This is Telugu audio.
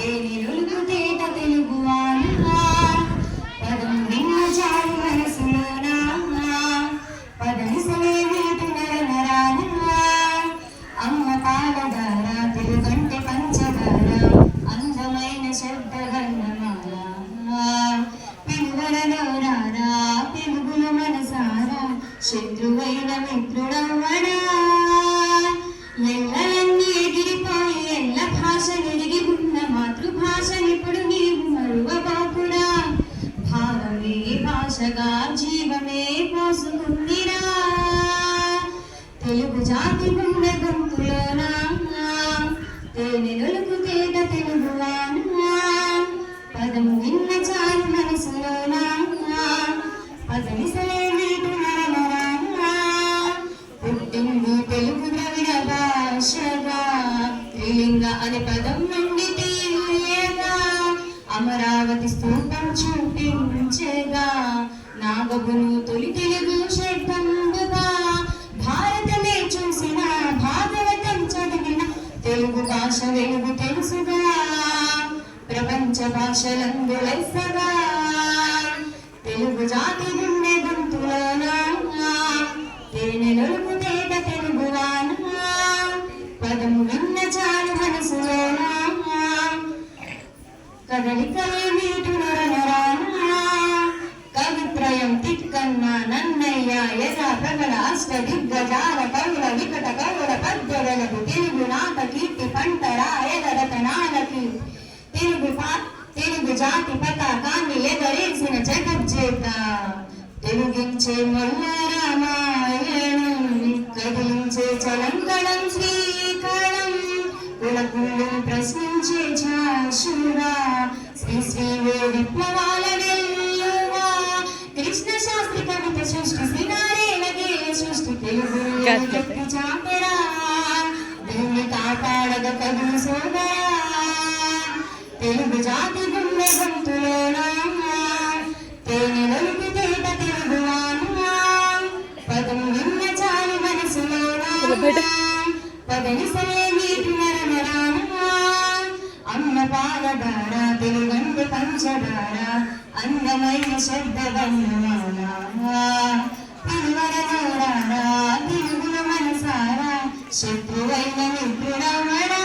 తేనెలుగు తేట తెలుగువానా పదం విన్న చాలు మనసులోనా పదనిసలే వీటి నరనరానా అమ్మ పాలధార తెలుగంటే పంచదార అందమైన శబ్దగన్నమాల పిలువలలో రారా తెలుగుల మనసారా శత్రువైన మిత్రుడవ్వడా ఎల్లలన్నీ ఎగిరిపోయి ఎల్ల భాష ఎరిగి ఉన్న మాతృభాషనిప్పుడు నీవు మరువబాపుడా భావమే భాషగా జీవమే పోసుకుందిరా తెలుగు జాతి గుండె గొంతులోనా తేనెలుగు తేట తెలుగువానా పదం విన్న చాలు మనసులోనా పదనిసలే వీటు నరనరానా పుట్టింది తెలుగు ద్రవిడ భాషగా త్రిలింగ అనే పదం నుండి తీయగా అమరావతి స్తూపం చూపించగా నాగగును తొలి తెలుగు షడ్బందుగా భారతమే చూసిన భాగవతం చదివిన తెలుగు భాష వెలుగు తెలుసుగా ప్రపంచ భాషలందు లెస్సగా తెలుగు జాతి గుండె గొంతులోనా తేనెలుగు తేట తెలుగువానా పదం విన్న చాలు మనసులోనా కదలికలే వీటు నరనరానా కవిత్రయం తిక్కన్న నన్నయ్య యశ ప్రబల అష్ట దిగ్గజాల కవుల వికట కవుల పద్యవలకు తెలుగు నాట కీర్తి పంటరాయల రతనాలకి తెలుగు జాతి పతాకాన్ని ఎగరేసిన జగజ్జేత తెలుగించే మొల్ల రామాయణం కదిలించే చలంకళం శ్రీకళం కులకుళ్ళు ప్రశ్నించే చాశురా శ్రీ శ్రీవే విప్లవాల వెల్లువా కృష్ణ శాస్త్రి కవిత సృష్టి శ్రీనారాయణ గేయ సృష్టి తెలుగు వ్యక్తి చాపరా దీన్ని కాపాడగ కదులు సోదరా తెలుగు జాతి గుండె గొంతులోనా తేనెలుగు తేట తెలుగువానా పదం విన్న చాలు మనసులోనా పదనిసలే వీటి నరనరానా అమ్మ పాలధార తెలుగంటే పంచదార అందమైన శబ్దగన్నమాల పిలువలలో రారా తెలుగుల మనసారా శత్రువైన మిత్రుడవడా